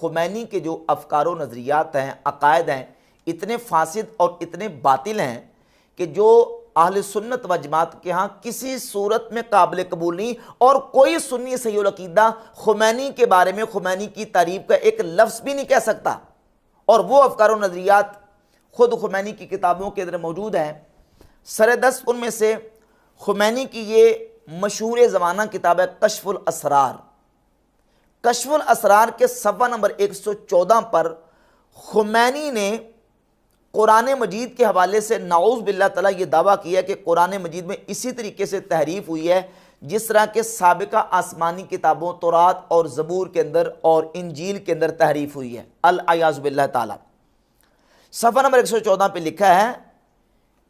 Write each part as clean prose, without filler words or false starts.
Khomeini کے جو افکار و نظریات ہیں، عقائد ہیں، اتنے فاسد اور اتنے باطل ہیں کہ جو اہل سنت و جماعت کے ہاں کسی صورت میں قابل قبول نہیں، اور کوئی سنی صحیح العقیدہ خمینی کے بارے میں خمینی کی تعریف کا ایک لفظ بھی نہیں کہہ سکتا۔ اور وہ افکار و نظریات خود خمینی کی کتابوں کے اندر موجود ہیں۔ سر دست ان میں سے خمینی کی یہ مشہور زمانہ کتاب ہے کشف الاسرار۔ کشف الاسرار کے صفحہ نمبر 114 پر خمینی نے قرآن مجید کے حوالے سے نعوذ باللہ تعالیٰ یہ دعویٰ کیا کہ قرآن مجید میں اسی طریقے سے تحریف ہوئی ہے جس طرح کے سابقہ آسمانی کتابوں تورات اور زبور کے اندر اور انجیل کے اندر تحریف ہوئی ہے، العیاذ باللہ تعالیٰ۔ صفحہ نمبر 114 پہ لکھا ہے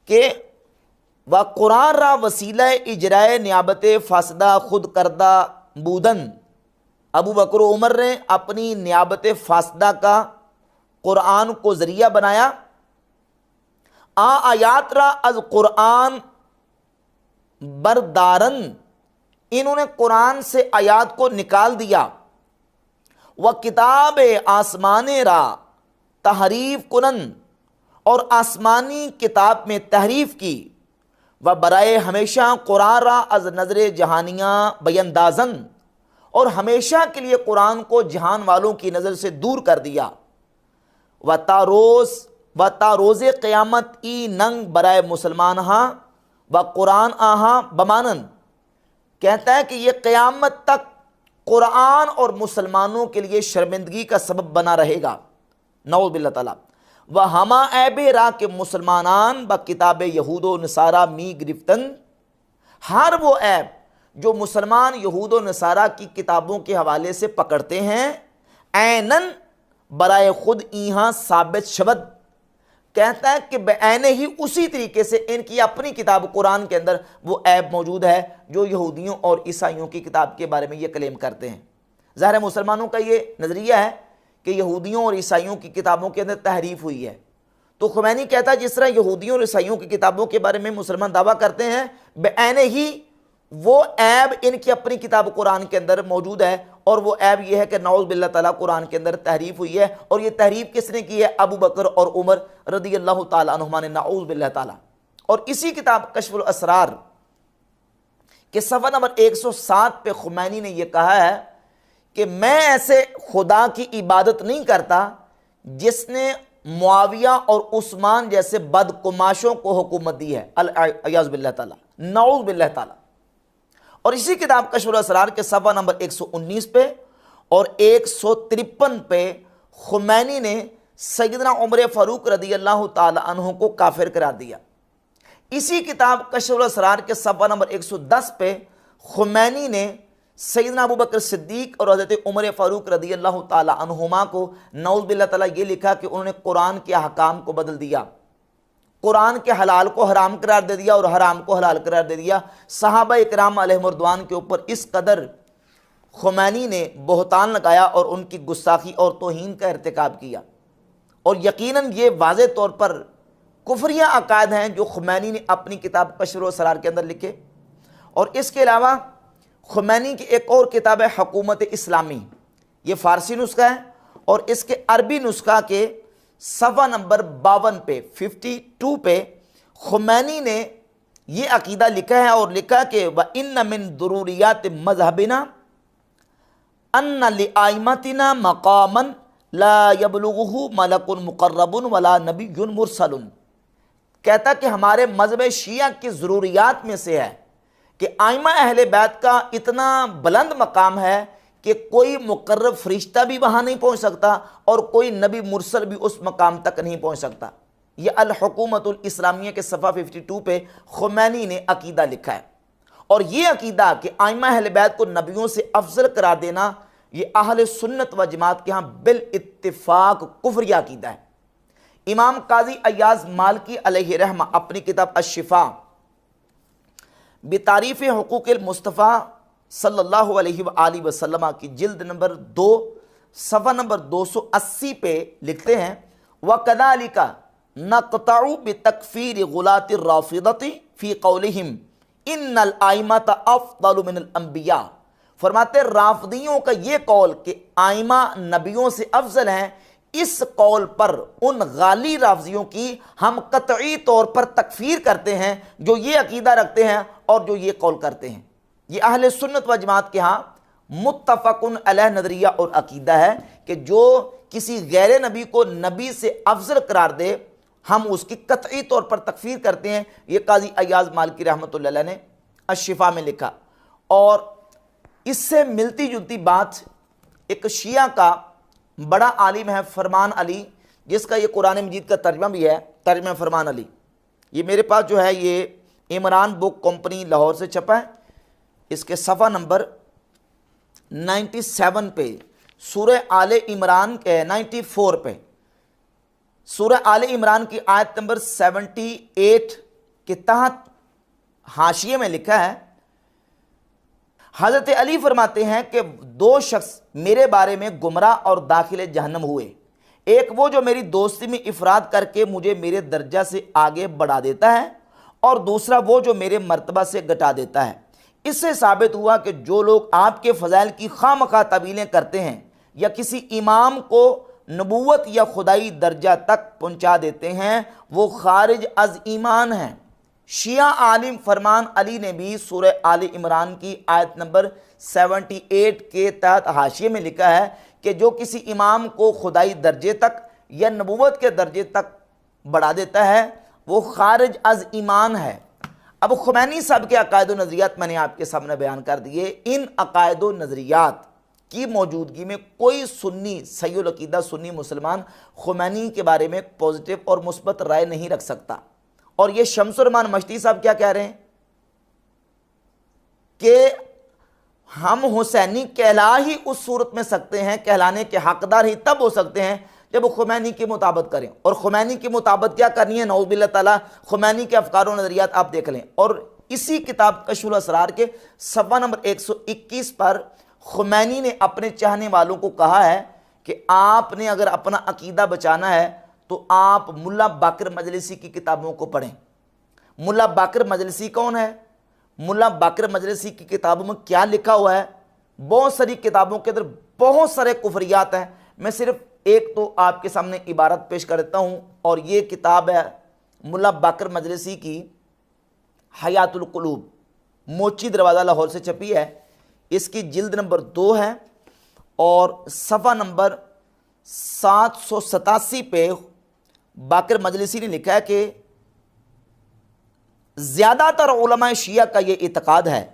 کہ و قرآن را وسیلہ اجرائے نیابت فاسدہ خود کردہ بودن، ابو بکر و عمر نے اپنی نیابت فاسدہ کا قرآن کو ذریعہ بنایا۔ آیات را از قرآن بردارن، انہوں نے قرآن سے آیات کو نکال دیا۔ و کتاب آسمان را تحریف کنن، اور آسمانی کتاب میں تحریف کی۔ و برائے ہمیشہ قرآن را از نظر جہانیاں بیندازن، اور ہمیشہ کے لیے قرآن کو جہان والوں کی نظر سے دور کر دیا۔ و تاروز قیامت ای ننگ برائے مسلمان ہاں و قرآن آہاں بمانن، کہتا ہے کہ یہ قیامت تک قرآن اور مسلمانوں کے لیے شرمندگی کا سبب بنا رہے گا، نعوذ باللہ تعالیٰ۔ و ہما عیب را کہ مسلمانان با کتاب یہود و نصارہ می گرفتن، ہر وہ عیب جو مسلمان یہود و نصارہ کی کتابوں کے حوالے سے پکڑتے ہیں، عینن برائے خود ایہاں ثابت شود، کہتا ہے کہ بعین ہی اسی طریقے سے ان کی اپنی کتاب قرآن کے اندر وہ عیب موجود ہے جو یہودیوں اور عیسائیوں کی کتاب کے بارے میں یہ کلیم کرتے ہیں۔ ظاہر ہے مسلمانوں کا یہ نظریہ ہے کہ یہودیوں اور عیسائیوں کی کتابوں کے اندر تحریف ہوئی ہے، تو خمینی کہتا ہے جس طرح یہودیوں اور عیسائیوں کی کتابوں کے بارے میں مسلمان دعویٰ کرتے ہیں، بعین ہی وہ عیب ان کی اپنی کتاب قرآن کے اندر موجود ہے، اور وہ عیب یہ ہے کہ نعوذ باللہ تعالیٰ قرآن کے اندر تحریف ہوئی ہے، اور یہ تحریف کس نے کی ہے؟ ابو بکر اور عمر رضی اللہ تعالیٰ عنہما نے، نعوذ باللہ تعالیٰ۔ اور اسی کتاب کشف الاسرار کے صفحہ نمبر 107 پہ خمینی نے یہ کہا ہے کہ میں ایسے خدا کی عبادت نہیں کرتا جس نے معاویہ اور عثمان جیسے بدقماشوں کو حکومت دی ہے، العیاذ باللہ تعالیٰ، نعوذ باللہ تعالیٰ۔ اور اسی کتاب کشف الاسرار کے صفحہ نمبر 119 پہ اور 153 پہ خمینی نے سیدنا عمر فاروق رضی اللہ تعالی عنہ کو کافر قرار دیا۔ اسی کتاب کشف الاسرار کے صفحہ نمبر 110 پہ خمینی نے سیدنا ابو بکر صدیق اور حضرت عمر فاروق رضی اللہ تعالی عنہما کو نعوذ باللہ تعالیٰ یہ لکھا کہ انہوں نے قرآن کے احکام کو بدل دیا، قرآن کے حلال کو حرام قرار دے دیا اور حرام کو حلال قرار دے دیا۔ صحابہ اکرام علیہم رضوان کے اوپر اس قدر خمینی نے بہتان لگایا اور ان کی گستاخی اور توہین کا ارتکاب کیا، اور یقیناً یہ واضح طور پر کفریہ عقائد ہیں جو خمینی نے اپنی کتاب کشف الاسرار کے اندر لکھے۔ اور اس کے علاوہ خمینی کی ایک اور کتاب ہے حکومت اسلامی، یہ فارسی نسخہ ہے، اور اس کے عربی نسخہ کے صفحہ نمبر 52 پہ 52 پہ خمینی نے یہ عقیدہ لکھا ہے، اور لکھا کہ وَإِنَّ مِن ضُرُورِيَاتِ مَذْهَبِنَا أَنَّ لِآئِمَتِنَا مَقَامًا لَا يَبْلُغُهُ مَلَكٌ مُقَرَّبٌ وَلَا نَبِيٌّ مُرْسَلٌ، کہتا کہ ہمارے مذہب شیعہ کی ضروریات میں سے ہے کہ آئمہ اہل بیت کا اتنا بلند مقام ہے کہ کوئی مقرب فرشتہ بھی وہاں نہیں پہنچ سکتا اور کوئی نبی مرسل بھی اس مقام تک نہیں پہنچ سکتا۔ یہ الحکومت الاسلامیہ کے صفحہ 52 پہ خمینی نے عقیدہ لکھا ہے، اور یہ عقیدہ کہ آئمہ اہل بیت کو نبیوں سے افضل قرار دینا یہ اہل سنت و جماعت کے ہاں بالاتفاق کفری عقیدہ ہے۔ امام قاضی ایاز مالکی علیہ رحمہ اپنی کتاب الشفاء بتعریف حقوق المصطفیٰ صلی اللہ علیہ وآلہ وسلم کی جلد نمبر 2 صفحہ نمبر 280 پہ لکھتے ہیں وَكَذَلِكَ نَقْطَعُ بِتَكْفِيرِ غُلَاةِ الرَّافِضَةِ فِي قَوْلِهِمْ إِنَّ الْأَئِمَّةَ أَفْضَلُ مِنَ الْأَنْبِيَاءِ فرماتے رافضیوں کا یہ قول کہ آئمہ نبیوں سے افضل ہیں، اس قول پر ان غالی رافضیوں کی ہم قطعی طور پر تکفیر کرتے ہیں جو یہ عقیدہ رکھتے ہیں اور جو یہ قول کرتے ہیں۔ یہ اہل سنت و جماعت کے ہاں متفقن علیہ نظریہ اور عقیدہ ہے کہ جو کسی غیر نبی کو نبی سے افضل قرار دے ہم اس کی قطعی طور پر تکفیر کرتے ہیں۔ یہ قاضی ایاز مالکی رحمۃ اللہ علیہ نے الشفا میں لکھا۔ اور اس سے ملتی جلتی بات ایک شیعہ کا بڑا عالم ہے فرمان علی، جس کا یہ قرآن مجید کا ترجمہ بھی ہے، ترجمہ فرمان علی۔ یہ میرے پاس جو ہے یہ عمران بک کمپنی لاہور سے چھپا ہے۔ اس کے صفحہ نمبر 97 پہ سورہ آل عمران کے 94 پہ سورہ آل عمران کی آیت نمبر 78 کے تحت حاشیے میں لکھا ہے، حضرت علی فرماتے ہیں کہ دو شخص میرے بارے میں گمراہ اور داخل جہنم ہوئے، ایک وہ جو میری دوستی میں افراد کر کے مجھے میرے درجہ سے آگے بڑھا دیتا ہے، اور دوسرا وہ جو میرے مرتبہ سے گھٹا دیتا ہے۔ اس سے ثابت ہوا کہ جو لوگ آپ کے فضائل کی خواہ مخواہ تعویلیں کرتے ہیں یا کسی امام کو نبوت یا خدائی درجہ تک پہنچا دیتے ہیں وہ خارج از ایمان ہیں۔ شیعہ عالم فرمان علی نے بھی سورہ آل عمران کی آیت نمبر 78 کے تحت حاشیے میں لکھا ہے کہ جو کسی امام کو خدائی درجے تک یا نبوت کے درجے تک بڑھا دیتا ہے وہ خارج از ایمان ہے۔ اب خمینی صاحب کے عقائد و نظریات میں نے آپ کے سامنے بیان کر دیے۔ ان عقائد و نظریات کی موجودگی میں کوئی سنی صحیح العقیدہ سنی مسلمان خمینی کے بارے میں پازیٹیو اور مثبت رائے نہیں رکھ سکتا۔ اور یہ شمس الرحمان مشتی صاحب کیا کہہ رہے ہیں کہ ہم حسینی کہلا ہی اس صورت میں سکتے ہیں، کہلانے کے حقدار ہی تب ہو سکتے ہیں جب خمینی کی مطابقت کریں۔ اور خمینی کی مطابقت کیا کرنی ہے؟ نعوذ باللہ تعالیٰ خمینی کے افکار و نظریات آپ دیکھ لیں۔ اور اسی کتاب کشف الاسرار کے صفحہ نمبر 121 پر خمینی نے اپنے چاہنے والوں کو کہا ہے کہ آپ نے اگر اپنا عقیدہ بچانا ہے تو آپ ملا باقر مجلسی کی کتابوں کو پڑھیں۔ ملا باقر مجلسی کون ہے؟ ملا باقر مجلسی کی کتابوں میں کیا لکھا ہوا ہے؟ بہت ساری کتابوں کے اندر بہت سارے کفریات ہیں۔ میں صرف ایک تو آپ کے سامنے عبارت پیش کر دیتا ہوں، اور یہ کتاب ہے ملا باقر مجلسی کی حیات القلوب، موچی دروازہ لاہور سے چھپی ہے۔ اس کی جلد نمبر 2 ہے اور صفحہ نمبر 787 پہ باقر مجلسی نے لکھا ہے کہ زیادہ تر علماء شیعہ کا یہ اعتقاد ہے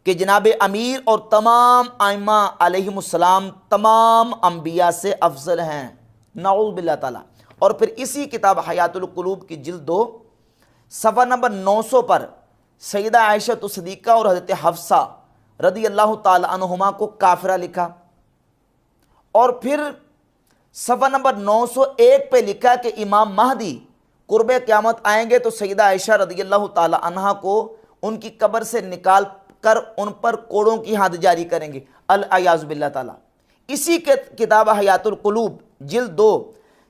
کہ جناب امیر اور تمام ائمہ علیہم السلام تمام انبیاء سے افضل ہیں، نعوذ باللہ تعالیٰ۔ اور پھر اسی کتاب حیات القلوب کی جلد 2 صفحہ نمبر 900 پر سیدہ عائشہ صدیقہ اور حضرت حفصہ رضی اللہ تعالی عنہما کو کافرہ لکھا۔ اور پھر صفحہ نمبر 901 پہ لکھا کہ امام مہدی قرب قیامت آئیں گے تو سیدہ عائشہ رضی اللہ تعالی عنہا کو ان کی قبر سے نکال کر ان پر کوڑوں کی حد جاری کریں گے، العیاذ باللہ تعالی۔ اسی کتاب حیات القلوب جلد 2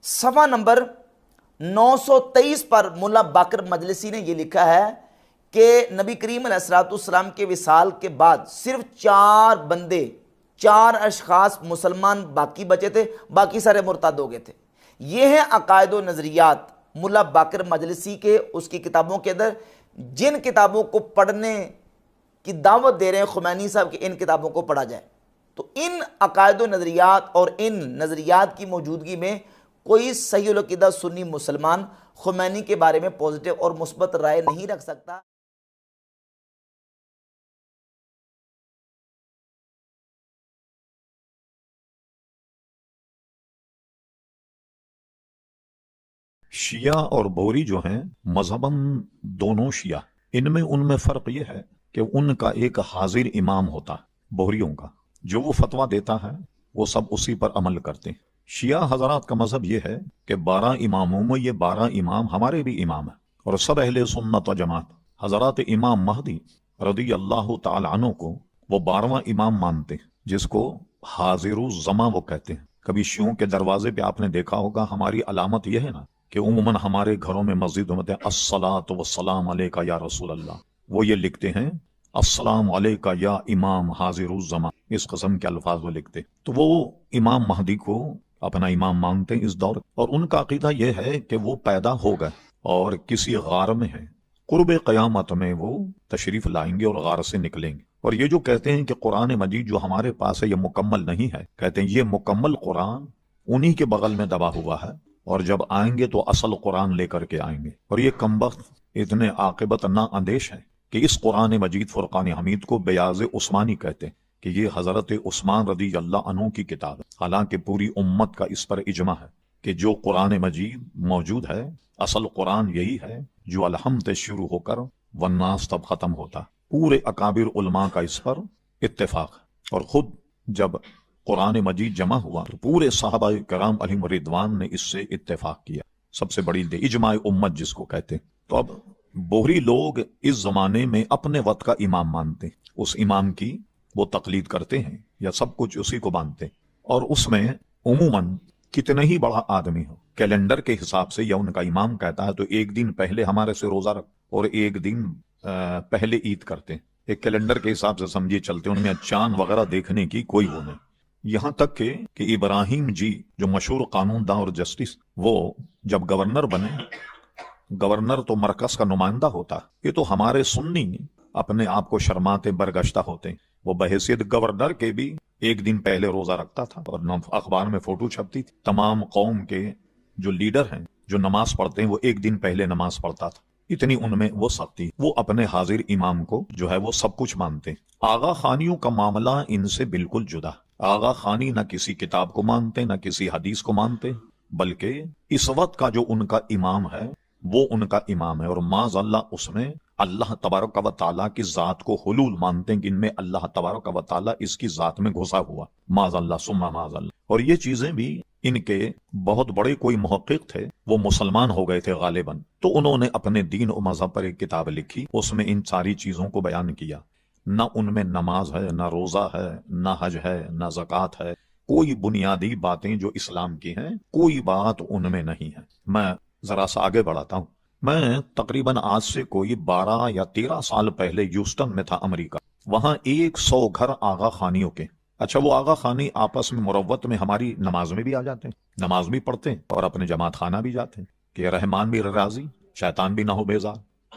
صفحہ نمبر 923 پر ملا باقر مجلسی نے یہ لکھا ہے کہ نبی کریم علیہ الصلوۃ والسلام کے وصال کے بعد صرف 4 بندے، 4 اشخاص مسلمان باقی بچے تھے، باقی سارے مرتد ہو گئے تھے۔ یہ ہیں عقائد و نظریات ملا باقر مجلسی کے، اس کی کتابوں کے اندر جن کتابوں کو پڑھنے کی دعوت دے رہے ہیں خمینی صاحب کہ ان کتابوں کو پڑھا جائے۔ تو ان عقائد و نظریات اور ان نظریات کی موجودگی میں کوئی صحیح العقیدہ سنی مسلمان خمینی کے بارے میں پازیٹیو اور مثبت رائے نہیں رکھ سکتا۔ شیعہ اور بوری جو ہیں مذہباً دونوں شیعہ، ان میں فرق یہ ہے کہ ان کا ایک حاضر امام ہوتا ہے، بوریوں کا جو وہ فتویٰ دیتا ہے وہ سب اسی پر عمل کرتے ہیں۔ شیعہ حضرات کا مذہب یہ ہے کہ 12 اماموں میں یہ 12 امام ہمارے بھی امام ہیں، اور سب اہل سنت و جماعت حضرات امام مہدی رضی اللہ تعالی عنہ کو وہ 12واں امام مانتے ہیں، جس کو حاضر الزمان وہ کہتے ہیں۔ کبھی شیعوں کے دروازے پہ آپ نے دیکھا ہوگا، ہماری علامت یہ ہے نا کہ عموماً ہمارے گھروں میں مسجد میں الصلاۃ والسلام علیکہ یا رسول اللہ، وہ یہ لکھتے ہیں السلام علیکہ یا امام حاضر الزمان، اس قسم کے الفاظ وہ لکھتے. تو وہ امام مہدی کو اپنا امام مانتے ہیں اس دور، اور ان کا عقیدہ یہ ہے کہ وہ پیدا ہو گئے اور کسی غار میں ہیں، قرب قیامت میں وہ تشریف لائیں گے اور غار سے نکلیں گے. اور یہ جو کہتے ہیں کہ قرآن مجید جو ہمارے پاس ہے یہ مکمل نہیں ہے، کہتے ہیں یہ مکمل قرآن انہی کے بغل میں دبا ہوا ہے، اور جب آئیں گے تو اصل قرآن لے کر کے آئیں گے. اور یہ کمبخت اتنے عاقبت نا اندیش ہے کہ اس قرآن مجید فرقان حمید کو بیاض عثمانی کہتے ہیں کہ یہ حضرت عثمان رضی اللہ عنہ کی کتاب ہے. حالانکہ پوری امت کا اس پر اجماع ہے کہ جو قرآن مجید موجود ہے اصل قرآن یہی ہے جو الحمد شروع ہو کر والناس تب ختم ہوتا. پورے اکابر علماء کا اس پر اتفاق ہے. اور خود جب قرآن مجید جمع ہوا تو پورے صحابہ کرام علیہم رضوان نے اس سے اتفاق کیا. سب سے بڑی اجماع امت جس کو کہتے ہیں. تو اب بوہری لوگ اس زمانے میں اپنے وقت کا امام مانتے ہیں، اس امام کی وہ تقلید کرتے ہیں یا سب کچھ اسی کو مانتے ہیں. اور اس میں عموماً کتنے ہی بڑا آدمی ہو، کیلنڈر کے حساب سے یا ان کا امام کہتا ہے تو ایک دن پہلے ہمارے سے روزہ رکھ اور ایک دن پہلے عید کرتے ہیں. ایک کیلنڈر کے حساب سے سمجھے چلتے ہیں، ان میں چاند وغیرہ دیکھنے کی کوئی وہ نہیں. یہاں تک کہ ابراہیم جی جو مشہور قانون داں اور جسٹس، وہ جب گورنر بنے، گورنر تو مرکز کا نمائندہ ہوتا، یہ تو ہمارے سنی اپنے آپ کو شرماتے برگشتہ ہوتے ہیں. وہ بحیثیت گورنر کے بھی ایک دن پہلے روزہ رکھتا تھا اور اخبار میں فوٹو چھپتی تھی. تمام قوم کے جو لیڈر ہیں جو نماز پڑھتے ہیں وہ ایک دن پہلے نماز پڑھتا تھا. اتنی ان میں وہ سختی. وہ اپنے حاضر امام کو جو ہے وہ سب کچھ مانتے ہیں. آغا خانیوں کا معاملہ ان سے بالکل جدا. آغا خانی نہ کسی کتاب کو مانتے نہ کسی حدیث کو مانتے، بلکہ اس وقت کا جو ان کا امام ہے وہ ان کا امام ہے. اور معاذ اللہ اس میں اللہ تبارک و تعالیٰ کی ذات کو حلول مانتے ہیں کہ ان میں اللہ تبارک و تعالیٰ اس کی ذات میں گھسا ہوا، معاذ اللہ ثم معاذ اللہ. اور یہ چیزیں بھی ان کے بہت بڑے کوئی محقق تھے، وہ مسلمان ہو گئے تھے غالباً، تو انہوں نے اپنے دین و مذہب پر ایک کتاب لکھی، اس میں ان ساری چیزوں کو بیان کیا. نہ ان میں نماز ہے، نہ روزہ ہے، نہ حج ہے، نہ زکوٰۃ ہے. کوئی بنیادی باتیں جو اسلام کی ہیں کوئی بات ان میں نہیں ہے. میں ذرا سا آگے بڑھاتا ہوں. میں تقریباً آج سے کوئی 12 یا 13 سال پہلے ہیوسٹن میں تھا امریکہ. وہاں 100 گھر آغا خانیوں کے. اچھا، وہ آغا خانی آپس میں مروت میں ہماری نماز میں بھی آ جاتے ہیں، نماز بھی پڑھتے ہیں اور اپنے جماعت خانہ بھی جاتے ہیں کہ رحمان بھی راضی شیطان بھی نہ ہو بیزار،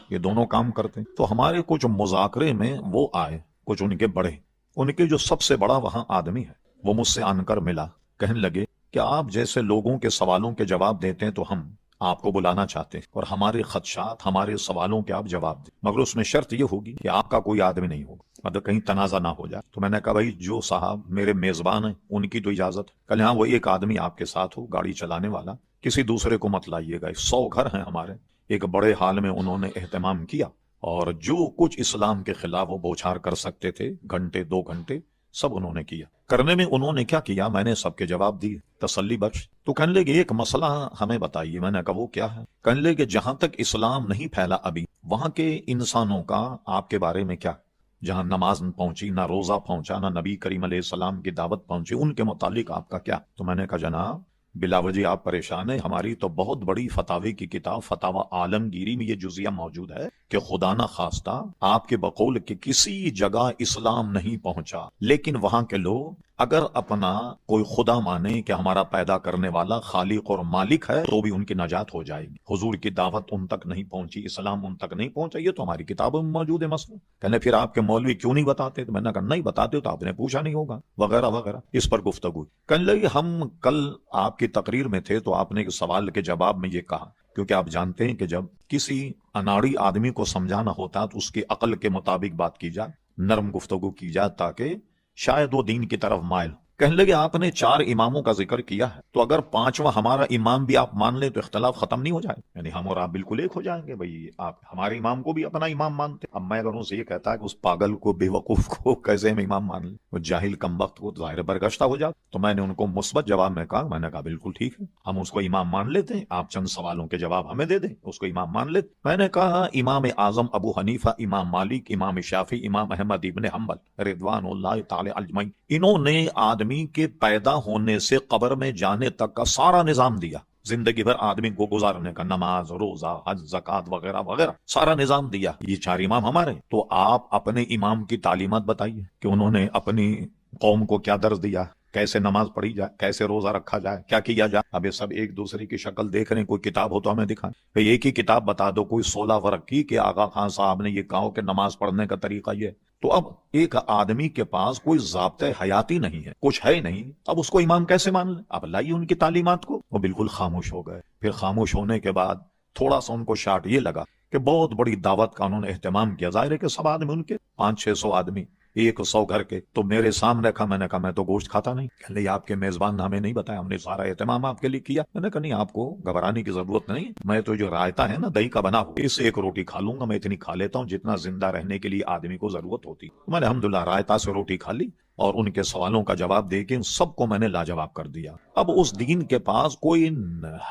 یہ دونوں کام کرتے ہیں. تو ہمارے کچھ مذاکرے میں وہ آئے، کچھ ان کے بڑے، ان کے جو سب سے بڑا وہاں آدمی ہے وہ مجھ سے آن کر ملا. کہنے لگے کہ آپ جیسے لوگوں کے سوالوں کے جواب دیتے ہیں تو ہم آپ کو بلانا چاہتے ہیں اور ہمارے خدشات، ہمارے سوالوں کے آپ جواب دیں، مگر اس میں شرط یہ ہوگی کہ آپ کا کوئی آدمی نہیں ہوگا، مطلب کہیں تنازع نہ ہو جائے. تو میں نے کہا بھائی جو صاحب میرے میزبان ہیں ان کی تو اجازت. کل ہاں وہ ایک آدمی آپ کے ساتھ ہو گاڑی چلانے والا، کسی دوسرے کو مت لائیے گا. 100 گھر ہیں ہمارے. ایک بڑے حال میں انہوں نے اہتمام کیا اور جو کچھ اسلام کے خلاف وہ بوچھار کر سکتے تھے، گھنٹے 2 گھنٹے سب انہوں نے کیا. کرنے میں انہوں نے کیا کیا، میں نے سب کے جواب دیے تسلی بخش. تو کہنے لگے ایک مسئلہ ہمیں بتائیے. میں نے کہا وہ کیا ہے؟ کہنے لگے جہاں تک اسلام نہیں پھیلا ابھی وہاں کے انسانوں کا آپ کے بارے میں کیا، جہاں نماز پہنچی، نہ روزہ پہنچا، نہ نبی کریم علیہ السلام کی دعوت پہنچی، ان کے متعلق آپ کا کیا؟ تو میں نے کہا جناب بلا وجہ آپ پریشان ہیں، ہماری تو بہت بڑی فتاوی کی کتاب فتاوی عالمگیری میں یہ جزیہ موجود ہے کہ خدا نہ خواستہ آپ کے بقول کہ کسی جگہ اسلام نہیں پہنچا، لیکن وہاں کے لوگ اگر اپنا کوئی خدا مانے کہ ہمارا پیدا کرنے والا خالق اور مالک ہے تو بھی ان کی نجات ہو جائے گی. حضور کی دعوت ان تک نہیں پہنچی، اسلام ان تک نہیں پہنچا، یہ تو ہماری کتابوں میں موجود ہے مسئلہ. کہنے پھر آپ کے مولوی کیوں نہیں بتاتے؟ تو میں نے کہا نہیں بتاتے تو آپ نے پوچھا نہیں ہوگا وغیرہ وغیرہ. اس پر گفتگو. کہنے لگے ہم کل آپ کی تقریر میں تھے تو آپ نے ایک سوال کے جواب میں یہ کہا، کیونکہ آپ جانتے ہیں کہ جب کسی اناڑی آدمی کو سمجھانا ہوتا تو اس کی عقل کے مطابق بات کی جائے، نرم گفتگو کی جائے تاکہ شاید وہ دین کی طرف مائل. کہنے لگے آپ نے 4 اماموں کا ذکر کیا ہے، تو اگر 5واں ہمارا امام بھی آپ مان لیں تو اختلاف ختم نہیں ہو جائے؟ یعنی ہم اور آپ بالکل ایک ہو جائیں گے. بھائی آپ ہمارے امام کو بھی اپنا امام مانتے. اب میں اگر ان سے یہ کہتا ہے کہ اس پاگل کو، بے وقوف کو کیسے ہم امام مان لیں، وہ جاہل کم وقت کو ظاہر برگشتہ ہو جاتا. تو میں نے ان کو مثبت جواب میں کہا، میں نے کہا بالکل ٹھیک ہے، ہم اس کو امام مان لیتے ہیں، آپ چند سوالوں کے جواب ہمیں دے دیں، اس کو امام مان لیتے. میں نے کہا امام اعظم ابو حنیفہ، امام مالک، امام شافعی، امام احمد ابن حنبل رضوان اللہ تعالی اجمعین، انہوں نے آدمی کے پیدا ہونے سے قبر میں جانے تک کا سارا نظام دیا. زندگی بھر آدمی کو گزارنے کا، نماز، روزہ، حج، زکات وغیرہ وغیرہ سارا نظام دیا. یہ 4 امام ہمارے. تو آپ اپنے امام کی تعلیمات بتائیے کہ انہوں نے اپنی قوم کو کیا درس دیا، کیسے نماز پڑھی جائے، کیسے روزہ رکھا جائے، کیا کیا جائے. اب یہ سب ایک دوسرے کی شکل دیکھ رہے ہیں. کوئی کتاب ہو تو ہمیں دکھائیں. ایک ہی کتاب بتا دو کوئی 16 فرق کی کہ آغا خان صاحب نے یہ کہا کہ نماز پڑھنے کا طریقہ یہ. تو اب ایک آدمی کے پاس کوئی ضابطۂ حیاتی نہیں ہے، کچھ ہے نہیں، اب اس کو امام کیسے مان لیں؟ اب لائیے ان کی تعلیمات کو. وہ بالکل خاموش ہو گئے. پھر خاموش ہونے کے بعد تھوڑا سا ان کو شاٹ یہ لگا کہ بہت بڑی دعوت کا انہوں نے اہتمام کیا. ظاہر ہے کہ سب آدمی ان کے 500-600 آدمی 100 گھر کے. تو میرے سامنے رکھا. میں نے کہا میں تو گوشت کھاتا نہیں. کہ نہیں آپ کے میزبان نے ہمیں نہیں بتایا، ہم نے سارا اہتمام آپ کے لیے کیا. میں نے کہا نہیں آپ کو گھبرانے کی ضرورت نہیں. میں تو جو رائتا ہے نا دہی کا بنا ہوا، اس 1 روٹی کھا لوں گا. میں اتنی کھا لیتا ہوں جتنا زندہ رہنے کے لیے آدمی کو ضرورت ہوتی. میں نے الحمدللہ رائتا سے روٹی کھا لی اور ان کے سوالوں کا جواب دے کے ان سب کو میں نے لاجواب کر دیا. اب اس دین کے پاس کوئی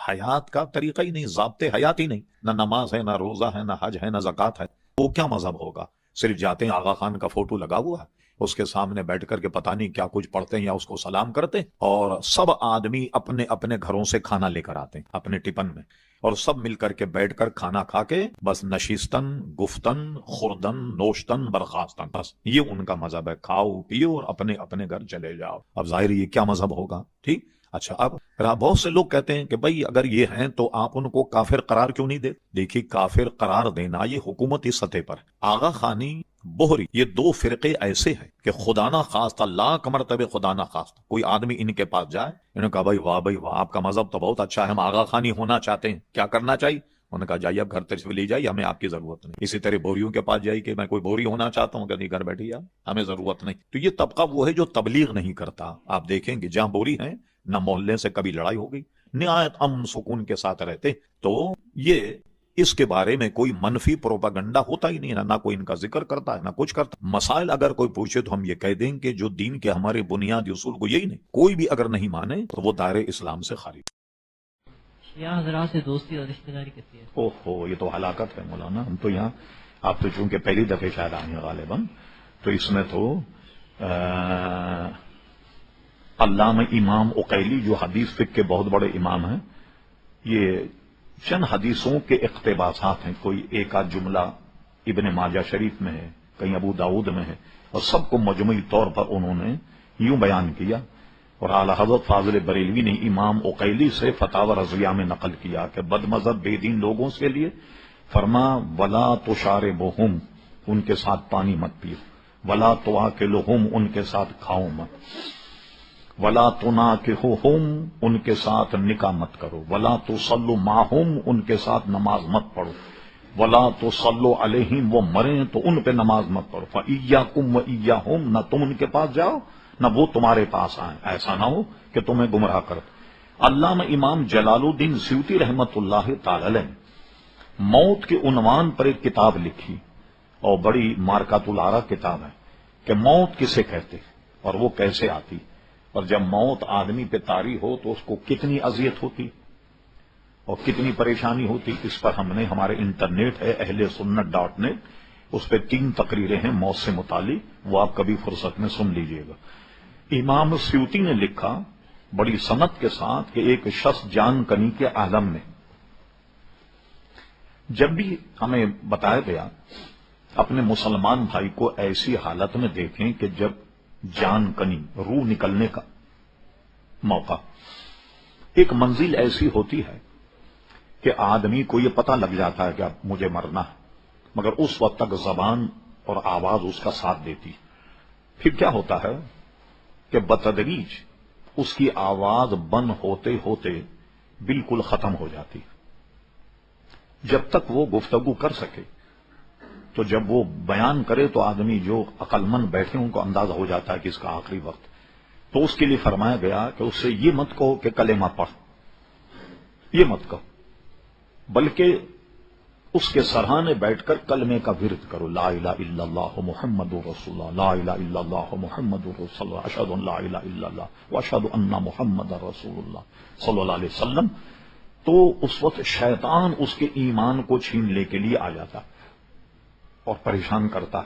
حیات کا طریقہ ہی نہیں، ضابطے حیات ہی نہیں. نہ نماز ہے، نہ روزہ ہے، نہ حج ہے، نہ زکات ہے. وہ کیا مذہب ہوگا؟ صرف جاتے ہیں آغا خان کا فوٹو لگا ہوا ہے، اس کے سامنے بیٹھ کر کے پتہ نہیں کیا کچھ پڑھتے ہیں یا اس کو سلام کرتے ہیں. اور سب آدمی اپنے اپنے گھروں سے کھانا لے کر آتے ہیں اپنے ٹپن میں، اور سب مل کر کے بیٹھ کر کھانا کھا کے بس نشیستن، گفتن، خوردن، نوشتن، برخاستن، بس یہ ان کا مذہب ہے. کھاؤ پیو اور اپنے اپنے گھر چلے جاؤ. اب ظاہر یہ کیا مذہب ہوگا؟ ٹھیک. اچھا اب بہت سے لوگ کہتے ہیں کہ بھئی اگر یہ ہیں تو آپ ان کو کافر قرار کیوں نہیں دے؟ دیکھیے کافر قرار دینا یہ حکومتی سطح پر. آغا خانی، بوہری، یہ 2 فرقے ایسے ہیں کہ خدا نہ خواستہ، لاکھ مرتبہ خدا نہ خواستہ کوئی آدمی ان کے پاس جائے، انہوں نے کہا بھائی واہ آپ کا مذہب تو بہت اچھا ہے، ہم آغا خانی ہونا چاہتے ہیں، کیا کرنا چاہیے؟ انہوں نے کہا جائیے اب گھر تشریف لے جائیے، ہمیں آپ کی ضرورت نہیں. اسی طرح بوریوں کے پاس جائیے کہ میں کوئی بوری ہونا چاہتا ہوں، کہ نہیں گھر بیٹھیے ہمیں ضرورت نہیں. تو یہ طبقہ وہ ہے جو تبلیغ نہیں کرتا. آپ دیکھیں گے جہاں بوری ہیں نہ محلے سے کبھی لڑائی ہو گئی، نہایت امن سکون کے ساتھ رہتے. تو یہ اس کے بارے میں کوئی منفی پروپاگنڈا ہوتا ہی نہیں ہے، نہ کوئی ان کا ذکر کرتا ہے نہ کچھ کرتا. مسائل اگر کوئی پوچھے تو ہم یہ کہہ دیں کہ جو دین کے ہمارے بنیادی اصول کو یہی نہیں، کوئی بھی اگر نہیں مانے تو وہ دائرے اسلام سے خارج. شیعہ حضرات سے دوستی اور رشتہ داری کتنی ہے؟ اوہو یہ تو ہلاکت ہے مولانا. ہم تو یہاں آپ تو چونکہ پہلی دفعہ شاید آئے ہیں غالباً، تو اس میں تو علامہ امام عقیلی جو حدیث فقہ کے بہت بڑے امام ہیں، یہ چند حدیثوں کے اقتباسات ہیں. کوئی ایک آدھ جملہ ابن ماجہ شریف میں ہے، کہیں ابو داؤد میں ہے، اور سب کو مجموعی طور پر انہوں نے یوں بیان کیا. اور اعلی حضرت فاضل بریلوی نے امام عقیلی سے فتاوی رضویہ میں نقل کیا کہ بد مذہب بے دین لوگوں کے لیے فرما ولا تشاربہم، ان کے ساتھ پانی مت پیو، ولا تواکلہم، ان کے ساتھ کھاؤ مت، ولا تناکحہم، ان کے ساتھ نکاح مت کرو، ولا تصلوا معہم، ان کے ساتھ نماز مت پڑھو، ولا تصلوا علیہم، وہ مریں تو ان پہ نماز مت پڑھو، فإیاکم وإیاہم، نہ تم ان کے پاس جاؤ نہ وہ تمہارے پاس آئیں، ایسا نہ ہو کہ تمہیں گمراہ کر. علامہ امام جلال الدین سیوطی رحمت اللہ تعالی علیہ موت کے عنوان پر ایک کتاب لکھی، اور بڑی مارکات العرا کتاب ہے کہ موت کسے کہتے اور وہ کیسے آتی، اور جب موت آدمی پہ طاری ہو تو اس کو کتنی اذیت ہوتی اور کتنی پریشانی ہوتی. اس پر ہم نے ہمارے انٹرنیٹ ہے ahlsunnat.net، اس پہ 3 تقریریں ہیں موت سے متعلق، وہ آپ کبھی فرصت میں سن لیجئے گا. امام سیوطی نے لکھا بڑی سنت کے ساتھ کہ ایک شخص جان کنی کے عالم میں، جب بھی ہمیں بتایا گیا اپنے مسلمان بھائی کو ایسی حالت میں دیکھیں کہ جب جان کنی، روح نکلنے کا موقع، ایک منزل ایسی ہوتی ہے کہ آدمی کو یہ پتہ لگ جاتا ہے کہ اب مجھے مرنا ہے، مگر اس وقت تک زبان اور آواز اس کا ساتھ دیتی. پھر کیا ہوتا ہے کہ بتدریج اس کی آواز بند ہوتے ہوتے بالکل ختم ہو جاتی. جب تک وہ گفتگو کر سکے، تو جب وہ بیان کرے تو آدمی جو عقل مند بیٹھے ان کو اندازہ ہو جاتا ہے کہ اس کا آخری وقت. تو اس کے لیے فرمایا گیا کہ اس سے یہ مت کہو کہ کلمہ پڑھ، یہ مت کہو، بلکہ اس کے سرہانے بیٹھ کر کلمے کا ورد کرو، لا الہ الا اللہ محمد رسول اللہ، لا الہ الا اللہ محمد رسول اللہ، اشہد ان لا الہ الا اللہ واشہد ان محمد رسول اللہ صلی اللہ علیہ وسلم. تو اس وقت شیطان اس کے ایمان کو چھین لے کے لیے آ جاتا اور پریشان کرتا.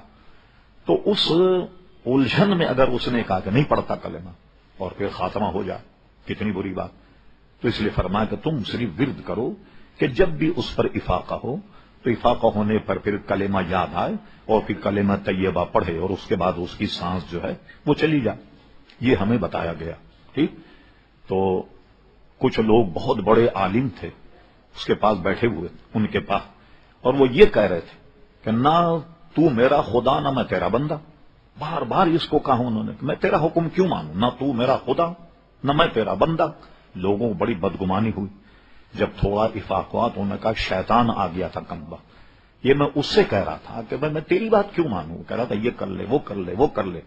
تو اس الجھن میں اگر اس نے کہا کہ نہیں پڑھتا کلمہ اور پھر خاتمہ ہو جائے، کتنی بری بات. تو اس لیے فرمایا کہ تم صرف ورد کرو کہ جب بھی اس پر افاقہ ہو تو افاقہ ہونے پر پھر کلمہ یاد آئے اور پھر کلمہ طیبہ پڑھے اور اس کے بعد اس کی سانس جو ہے وہ چلی جائے. یہ ہمیں بتایا گیا. ٹھیک. تو کچھ لوگ بہت بڑے عالم تھے اس کے پاس بیٹھے ہوئے ان کے پاس، اور وہ یہ کہہ رہے تھے کہ نہ تو میرا خدا نہ میں تیرا بندہ. بار بار اس کو کہا انہوں نے کہ میں تیرا حکم کیوں مانوں، نہ تو میرا خدا نہ میں تیرا بندہ. لوگوں کو بڑی بدگمانی ہوئی. جب تھوڑا افاق ہوا تو انہوں نے کہا شیطان آ گیا تھا کمبا. یہ میں اس سے کہہ رہا تھا کہ بھائی میں تیری بات کیوں مانوں، کہہ رہا تھا یہ کر لے وہ کر لے وہ کر لے.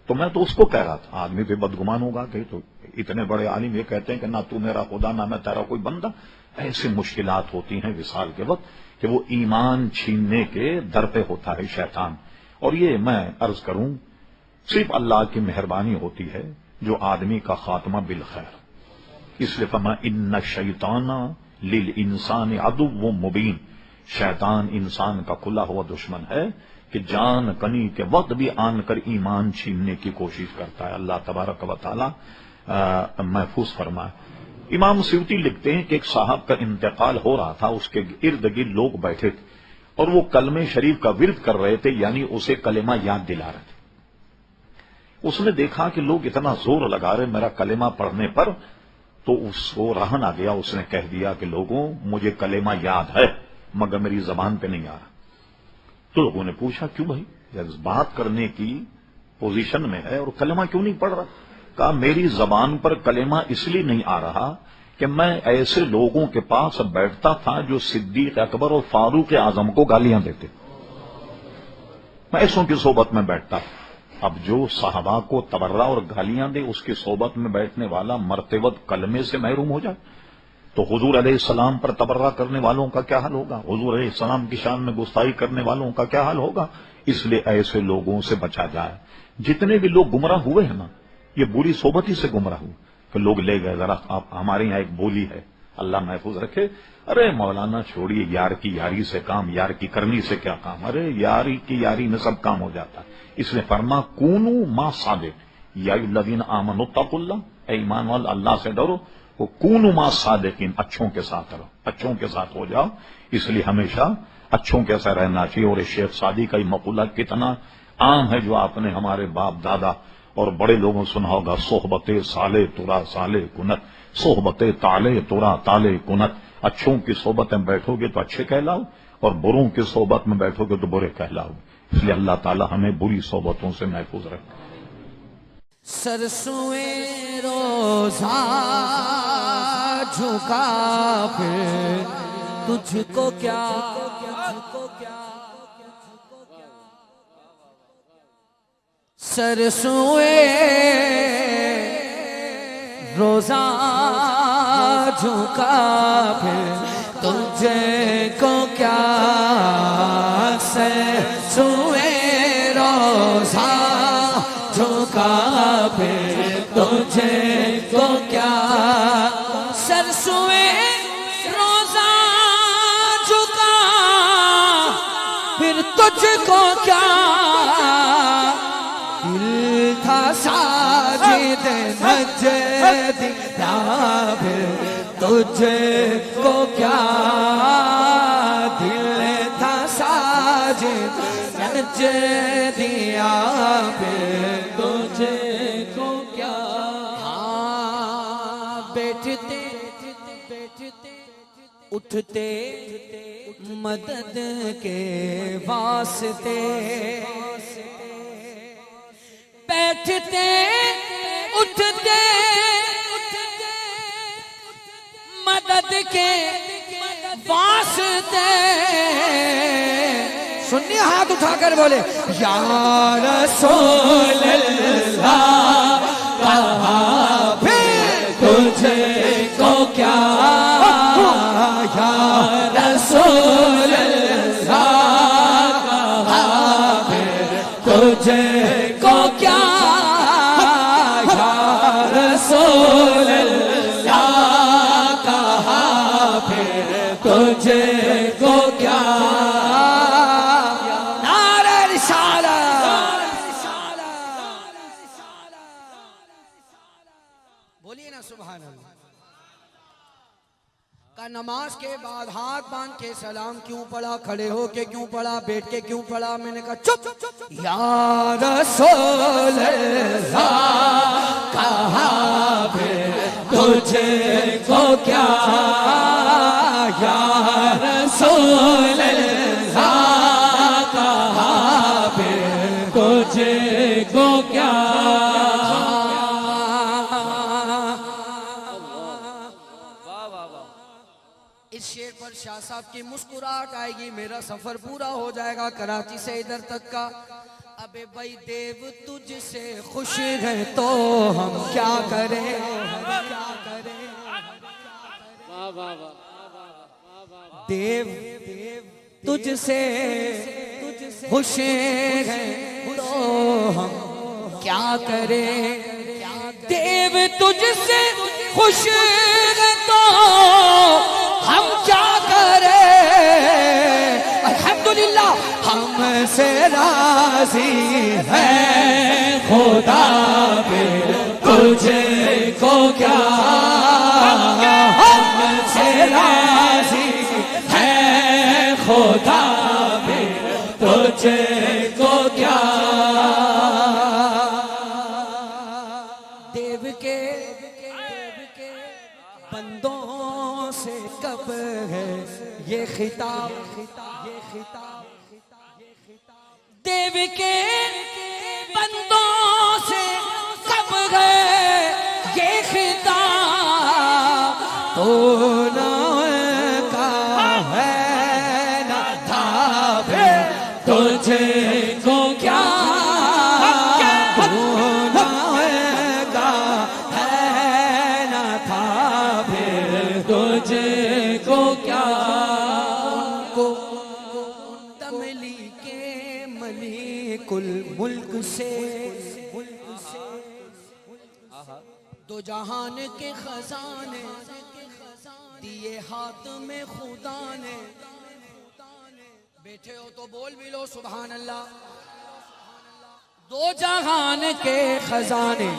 تو میں تو اس کو کہہ رہا تھا آدمی پہ بدگمان ہوگا کہ تو اتنے بڑے عالم یہ کہتے ہیں کہ نہ تو میرا خدا نہ میں تیرا کوئی بندہ. ایسی مشکلات ہوتی ہیں وصال کے وقت کہ وہ ایمان چھیننے کے در پہ ہوتا ہے شیطان. اور یہ میں عرض کروں صرف اللہ کی مہربانی ہوتی ہے جو آدمی کا خاتمہ بالخیر. اس لیے فرمایا ان الشیطان للانسان عدو مبین. شیطان انسان کا کھلا ہوا دشمن ہے کہ جان کنی کے وقت بھی آن کر ایمان چھیننے کی کوشش کرتا ہے. اللہ تبارک و تعالی محفوظ فرمائے. امام سیوطی لکھتے ہیں کہ ایک صاحب کا انتقال ہو رہا تھا، اس کے ارد گرد لوگ بیٹھے تھے اور وہ کلمہ شریف کا ورد کر رہے تھے، یعنی اسے کلمہ یاد دلا رہے تھے. اس نے دیکھا کہ لوگ اتنا زور لگا رہے میرا کلمہ پڑھنے پر، تو اس کو رہن آ گیا. اس نے کہہ دیا کہ لوگوں مجھے کلمہ یاد ہے مگر میری زبان پہ نہیں آ رہا. تو لوگوں نے پوچھا کیوں بھائی، جب بات کرنے کی پوزیشن میں ہے اور کلمہ کیوں نہیں پڑھ رہا؟ کہا میری زبان پر کلمہ اس لیے نہیں آ رہا کہ میں ایسے لوگوں کے پاس بیٹھتا تھا جو صدیق اکبر اور فاروق اعظم کو گالیاں دیتے. میں ایسوں کی صحبت میں بیٹھتا. اب جو صحابہ کو تبرہ اور گالیاں دے اس کی صحبت میں بیٹھنے والا مرتے وقت کلمے سے محروم ہو جائے تو حضور علیہ السلام پر تبرہ کرنے والوں کا کیا حال ہوگا، حضور علیہ السلام کی شان میں گستاخی کرنے والوں کا کیا حال ہوگا. اس لیے ایسے لوگوں سے بچا جائے. جتنے بھی لوگ گمراہ ہوئے ہیں نا یہ بری صحبت ہی سے گمراہ ہوئے کہ لوگ لے گئے. ذرا آپ ہمارے یہاں ایک بولی ہے اللہ محفوظ رکھے، ارے مولانا چھوڑیے یار کی یاری سے کام، یار کی کرنی سے کیا کام، ارے یاری کی یاری میں سب کام ہو جاتا ہے. اس نے فرما کونو ما صادق یا الذین آمنوا اتقوا اللہ، اے ایمان والو اللہ سے ڈرو. وہ کونو ما صادقین، اچھوں کے ساتھ رہو، اچھوں کے ساتھ ہو جاؤ. اس لیے ہمیشہ اچھوں کے ساتھ رہنا چاہیے. اور شیخ سعدی کا یہ مقولہ کتنا عام ہے جو آپ نے ہمارے باپ دادا اور بڑے لوگوں سنا ہوگا، صحبت سالے ترا سالے کنت، صحبت تالے ترا تالے کنت. اچھوں کی صحبت میں بیٹھو گے تو اچھے کہلاؤ اور بروں کی صحبت میں بیٹھو گے تو برے کہلاؤ. اس لیے اللہ تعالی ہمیں بری صحبتوں سے محفوظ رکھے. سرسوئے روزہ جھکا پھر تجھ کو کیا، سرسوئے روزہ جھکا پھر تجھے کو کیا، سرسوئے روزہ جھکا پھر تجھے کو کیا، سرسوئے روزہ جھکا پھر تجھ کو کیا، دل تھا ساجد نجدی پھر تجھے کو کیا، دل تھا ساجد نجدی پھر تجھے کو کیا. بیٹھتے اٹھتے مدد کے واسطے، بیٹھتے اٹھتے مدد کے واسطے، سنیے ہاتھ اٹھا کر بولے یا رسول اللہ کہا پھر تجھے کو کیا، یا رسول اللہ کہا پھر تجھے کو کیا، یا رسول اللہ کہا پھر تجھے کو کیا. بولیے نا سبحان اللہ. کا نماز کے بعد ہاتھ باندھ کے سلام کیوں پڑھا، کھڑے ہو کے کیوں پڑھا، بیٹھ کے کیوں پڑھا؟ میں نے کہا چپ، یا رسول اللہ کہا پھر تجھے کو کیا، یا رسول اللہ کہا پھر تجھے کو کیا۔ اس شعر پر شاہ صاحب کی مسکراہٹ آئے گی، میرا سفر پورا ہو جائے گا کراچی سے ادھر تک کا۔ ابے بھائی دیو تجھ سے خوش ہے تو ہم کیا کریں، دیو تجھ سے خوش ہے تو ہم کیا کریں، دیو تجھ سے خوش ہے تو ہم کیا کریں، الحمدللہ ہم سے راضی ہے خدا پھر تجھے کو کیا، ہم سے راضی ہے خدا پھر تجھے کو کیا۔ دیو کے بندوں سے کب ہے یہ خطاب، دیو کے بندوں سے کب ہے یہ خطاب، تو نہ کا ہے نہ تھا پھر تجھے کو کیا، تو نہ کا ہے نہ تھا پھر تجھے کو کیا۔ تملی کے ملک الملک سے دو جہان کے خزانے دیے ہاتھ میں خدا نے، بیٹھے ہو تو بول بھی لو سبحان اللہ۔ دو جہان کے خزانے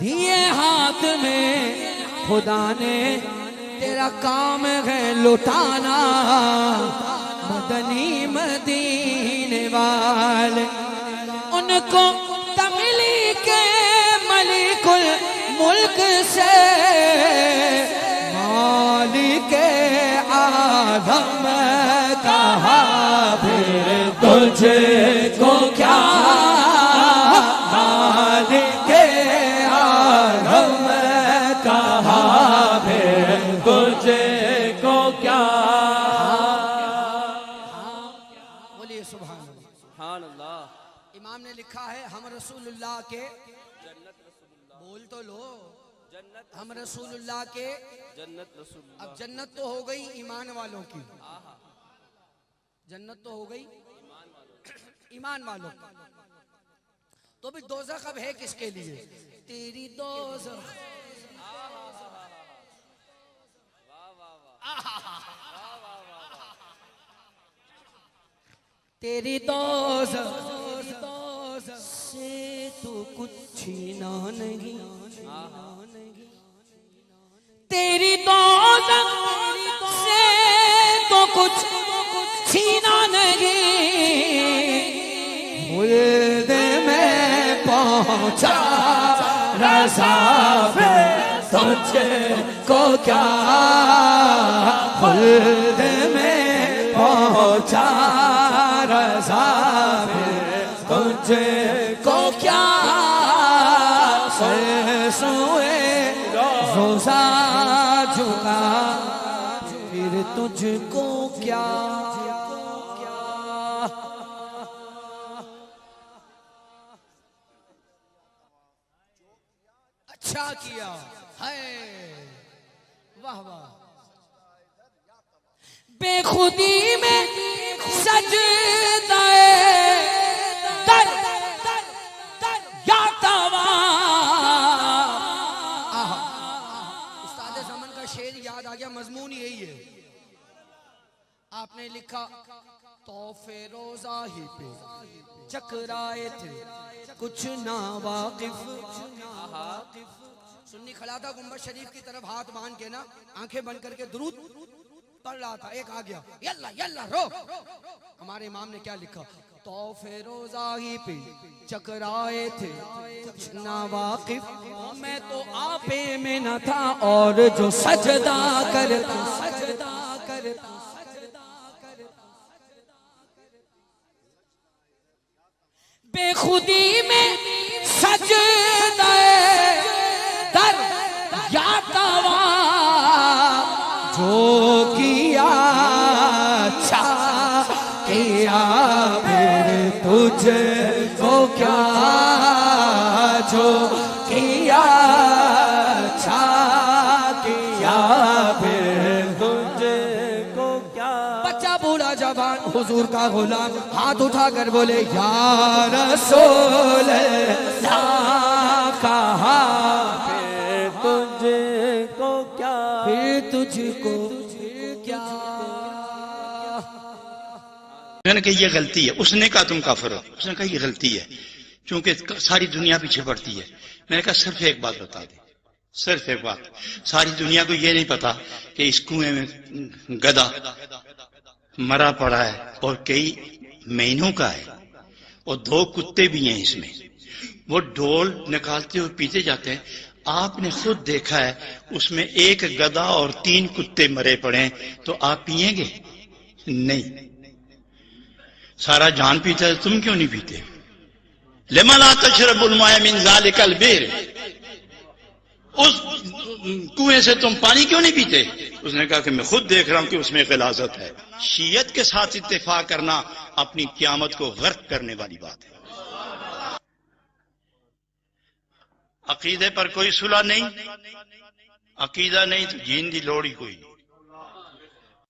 دیے ہاتھ میں خدا نے، تیرا کام ہے لٹانا مدنی مدینے والے، ان کو تملی کے ملک الملک سے مالک عالم کہا پھر تجھے کو کیا، مالک عالم کہا پھر تجھے کو کیا۔ بولیے سبحان اللہ، سبحان اللہ۔ امام نے لکھا ہے ہم رسول اللہ کے، بول تو لو، ہم رسول اللہ کے جنت رسول اللہ۔ اب جنت تو ہو گئی ایمان والوں کی، جنت تو ہو گئی ایمان والوں کی، تو بھی دوزخ اب ہے کس کے لیے؟ تیری دوزخ تیری دوزخ سے تو کچھ چھینا نہیں، تیری دوزخ سے تو کچھ چھینا نہیں، خلد میں پہنچا رضا پھر تجھے کو کیا، خلد میں پہنچا رضا پھر تجھے کو کیا، سر سوئے روزہ جھکا پھر تجھ کو کیا۔ اچھا کیا ہے، واہ واہ، بے خودی میں سجدہ در یا توا۔ استاد زمن کا شعر یاد آ گیا، مضمون یہی ہے۔ آپ نے لکھا تحفے روزہ ہی پہ چکرائے تھے کچھ نا واقف، سنی کھڑا تھا گنبد شریف کی طرف ہاتھ باندھ کے نا آنکھیں بند کر کے درود پڑھ رہا تھا. ایک آ گیا, یلا یلا رو. ہمارے امام نے کیا لکھا, تو فیروزہ ہی پہ چکرائے تھے کچھ نہ واقف, میں تو آپے میں نہ تھا اور جو سجدہ کرتا سجدہ کرتا بے خودی میں سجدہ در یا توا جو کیا اچھا کیا پھر تجھ کو کیا جو کیا اچھا کیا پھر تجھ کو کیا. بچہ بوڑھا جوان حضور کا غلام ہاتھ اٹھا کر بولے یا رسول اللہ, کہا پھر تجھ کو کیا پھر تجھ کو کیا. میں نے کہا یہ غلطی ہے. اس نے کہا تم کافر ہو. اس نے کہا یہ غلطی ہے کیونکہ ساری دنیا پیچھے پڑتی ہے. میں نے کہا صرف ایک بات بتا دے, صرف ایک بات. ساری دنیا کو یہ نہیں پتا کہ اس کنویں میں گدھا مرا پڑا ہے اور کئی مہینوں کا ہے اور 2 کتے بھی ہیں اس میں. وہ ڈول نکالتے ہوئے پیتے جاتے ہیں. آپ نے خود دیکھا ہے اس میں 1 گدھا اور 3 کتے مرے پڑے ہیں, تو آپ پیئیں گے؟ نہیں. سارا جان پیتا ہے, تم کیوں نہیں پیتے؟ لما لا تشرب الماء من ذلك البئر, اس کنویں سے تم پانی کیوں نہیں پیتے؟ اس نے کہا کہ میں خود دیکھ رہا ہوں کہ اس میں غلاظت ہے. شیعت کے ساتھ اتفاق کرنا اپنی قیامت کو غرق کرنے والی بات ہے. عقیدے پر کوئی صلح نہیں, عقیدہ نہیں تو جین دی لوڑ ہی کوئی نہیں.